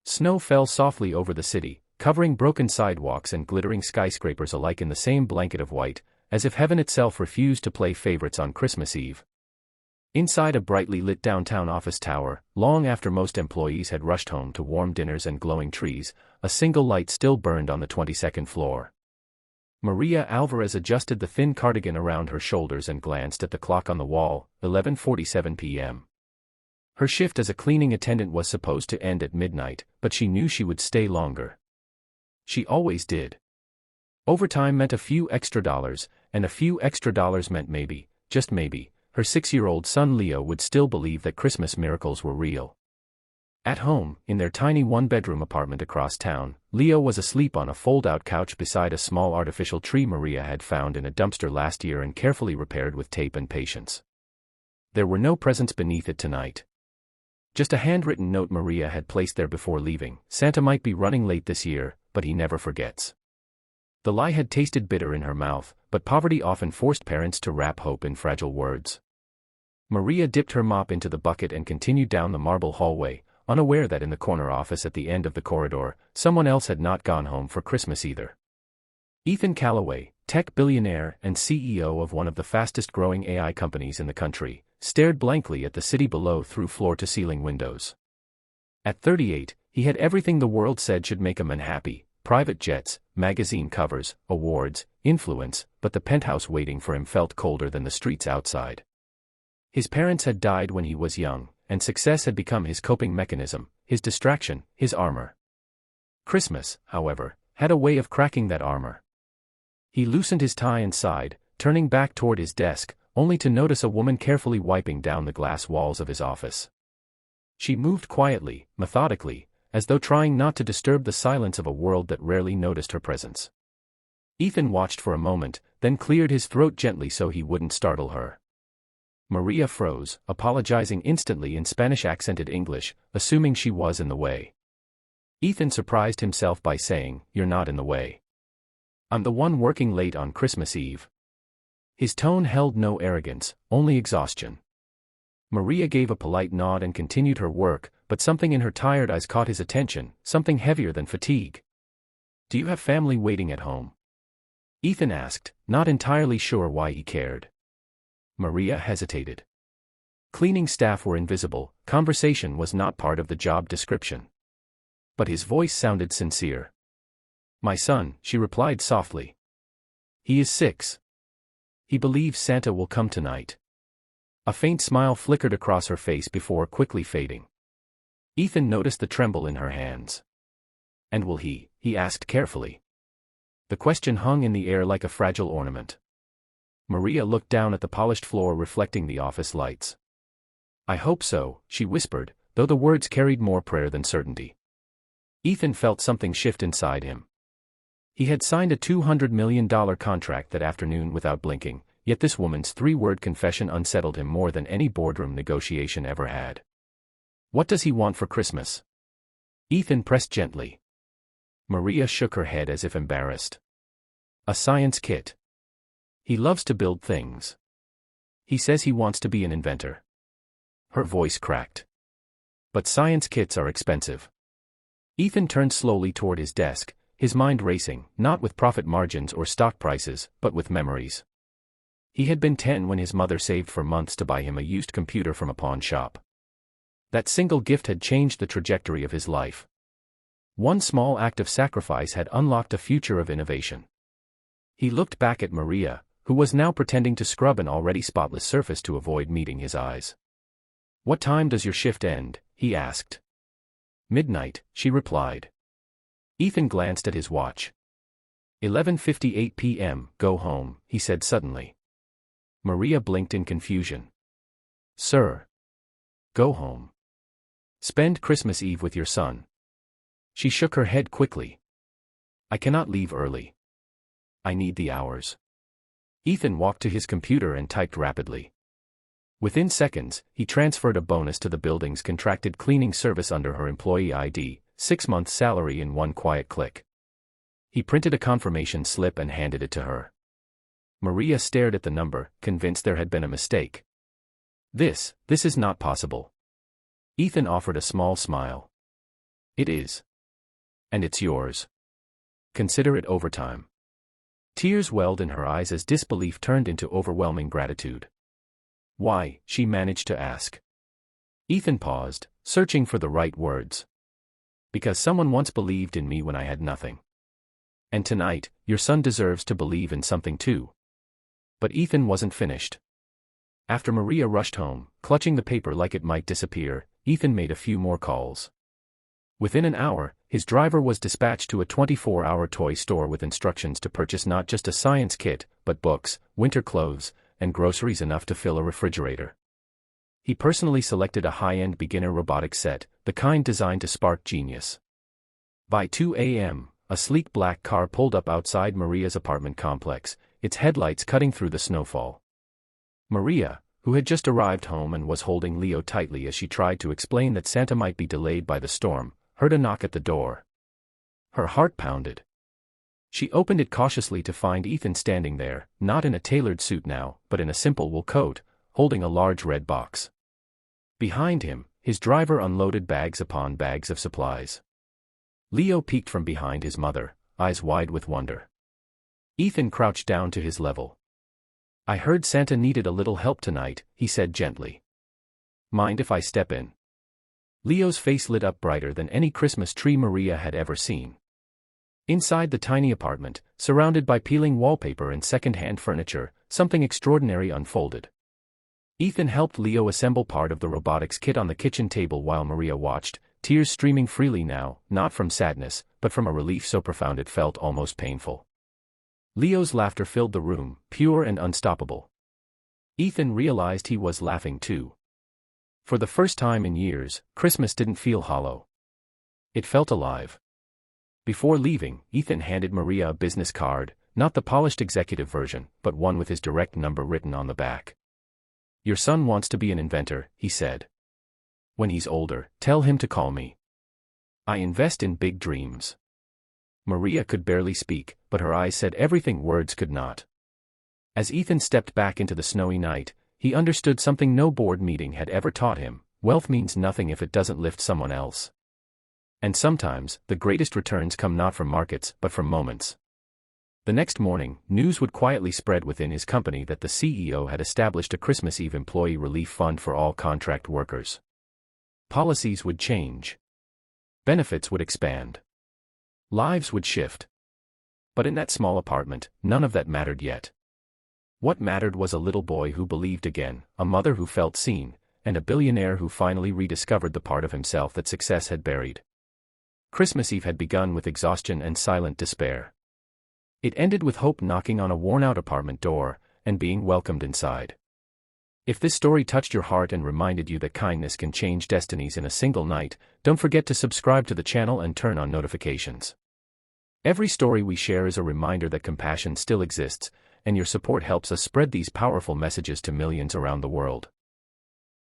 Snow fell softly over the city, covering broken sidewalks and glittering skyscrapers alike in the same blanket of white, as if heaven itself refused to play favorites on Christmas Eve. Inside a brightly lit downtown office tower, long after most employees had rushed home to warm dinners and glowing trees, a single light still burned on the 22nd floor. Maria Alvarez adjusted the thin cardigan around her shoulders and glanced at the clock on the wall, 11:47 p.m. Her shift as a cleaning attendant was supposed to end at midnight, but she knew she would stay longer. She always did. Overtime meant a few extra dollars, and a few extra dollars meant maybe, just maybe, her 6-year-old son Leo would still believe that Christmas miracles were real. At home, in their tiny one-bedroom apartment across town, Leo was asleep on a fold-out couch beside a small artificial tree Maria had found in a dumpster last year and carefully repaired with tape and patience. There were no presents beneath it tonight. Just a handwritten note Maria had placed there before leaving. Santa might be running late this year, but he never forgets. The lie had tasted bitter in her mouth, but poverty often forced parents to wrap hope in fragile words. Maria dipped her mop into the bucket and continued down the marble hallway, unaware that in the corner office at the end of the corridor, someone else had not gone home for Christmas either. Ethan Callaway, tech billionaire and CEO of one of the fastest-growing AI companies in the country, stared blankly at the city below through floor-to-ceiling windows. At 38, he had everything the world said should make a man happy: private jets, magazine covers, awards, influence, but the penthouse waiting for him felt colder than the streets outside. His parents had died when he was young, and success had become his coping mechanism, his distraction, his armor. Christmas, however, had a way of cracking that armor. He loosened his tie and sighed, turning back toward his desk, only to notice a woman carefully wiping down the glass walls of his office. She moved quietly, methodically, as though trying not to disturb the silence of a world that rarely noticed her presence. Ethan watched for a moment, then cleared his throat gently so he wouldn't startle her. Maria froze, apologizing instantly in Spanish-accented English, assuming she was in the way. Ethan surprised himself by saying, "You're not in the way. I'm the one working late on Christmas Eve." His tone held no arrogance, only exhaustion. Maria gave a polite nod and continued her work, but something in her tired eyes caught his attention, something heavier than fatigue. "Do you have family waiting at home?" Ethan asked, not entirely sure why he cared. Maria hesitated. Cleaning staff were invisible, conversation was not part of the job description. But his voice sounded sincere. "My son," she replied softly. "He is 6. He believes Santa will come tonight." A faint smile flickered across her face before quickly fading. Ethan noticed the tremble in her hands. "And will he?" he asked carefully. The question hung in the air like a fragile ornament. Maria looked down at the polished floor reflecting the office lights. "I hope so," she whispered, though the words carried more prayer than certainty. Ethan felt something shift inside him. He had signed a $200 million contract that afternoon without blinking, yet this woman's 3-word confession unsettled him more than any boardroom negotiation ever had. "What does he want for Christmas?" Ethan pressed gently. Maria shook her head as if embarrassed. "A science kit. He loves to build things. He says he wants to be an inventor." Her voice cracked. "But science kits are expensive." Ethan turned slowly toward his desk, his mind racing, not with profit margins or stock prices, but with memories. He had been 10 when his mother saved for months to buy him a used computer from a pawn shop. That single gift had changed the trajectory of his life. One small act of sacrifice had unlocked a future of innovation. He looked back at Maria, who was now pretending to scrub an already spotless surface to avoid meeting his eyes. "What time does your shift end?" he asked. "Midnight," she replied. Ethan glanced at his watch. 11:58 p.m., "Go home," he said suddenly. Maria blinked in confusion. "Sir. Go home. Spend Christmas Eve with your son." She shook her head quickly. "I cannot leave early. I need the hours." Ethan walked to his computer and typed rapidly. Within seconds, he transferred a bonus to the building's contracted cleaning service under her employee ID, 6-month salary in one quiet click. He printed a confirmation slip and handed it to her. Maria stared at the number, convinced there had been a mistake. This is not possible." Ethan offered a small smile. It is. And it's yours. Consider it overtime. Tears welled in her eyes as disbelief turned into overwhelming gratitude. Why, she managed to ask. Ethan paused, searching for the right words. Because someone once believed in me when I had nothing. And tonight, your son deserves to believe in something too. But Ethan wasn't finished. After Maria rushed home, clutching the paper like it might disappear, Ethan made a few more calls. Within an hour, his driver was dispatched to a 24-hour toy store with instructions to purchase not just a science kit, but books, winter clothes, and groceries enough to fill a refrigerator. He personally selected a high-end beginner robotics set, the kind designed to spark genius. By 2 a.m., a sleek black car pulled up outside Maria's apartment complex, its headlights cutting through the snowfall. Maria, who had just arrived home and was holding Leo tightly as she tried to explain that Santa might be delayed by the storm, heard a knock at the door. Her heart pounded. She opened it cautiously to find Ethan standing there, not in a tailored suit now, but in a simple wool coat, holding a large red box. Behind him, his driver unloaded bags upon bags of supplies. Leo peeked from behind his mother, eyes wide with wonder. Ethan crouched down to his level. I heard Santa needed a little help tonight, he said gently. Mind if I step in? Leo's face lit up brighter than any Christmas tree Maria had ever seen. Inside the tiny apartment, surrounded by peeling wallpaper and second-hand furniture, something extraordinary unfolded. Ethan helped Leo assemble part of the robotics kit on the kitchen table while Maria watched, tears streaming freely now, not from sadness, but from a relief so profound it felt almost painful. Leo's laughter filled the room, pure and unstoppable. Ethan realized he was laughing too. For the first time in years, Christmas didn't feel hollow. It felt alive. Before leaving, Ethan handed Maria a business card, not the polished executive version, but one with his direct number written on the back. Your son wants to be an inventor, he said. When he's older, tell him to call me. I invest in big dreams. Maria could barely speak, but her eyes said everything words could not. As Ethan stepped back into the snowy night, he understood something no board meeting had ever taught him: wealth means nothing if it doesn't lift someone else. And sometimes, the greatest returns come not from markets, but from moments. The next morning, news would quietly spread within his company that the CEO had established a Christmas Eve employee relief fund for all contract workers. Policies would change. Benefits would expand. Lives would shift. But in that small apartment, none of that mattered yet. What mattered was a little boy who believed again, a mother who felt seen, and a billionaire who finally rediscovered the part of himself that success had buried. Christmas Eve had begun with exhaustion and silent despair. It ended with hope knocking on a worn-out apartment door, and being welcomed inside. If this story touched your heart and reminded you that kindness can change destinies in a single night, don't forget to subscribe to the channel and turn on notifications. Every story we share is a reminder that compassion still exists, and your support helps us spread these powerful messages to millions around the world.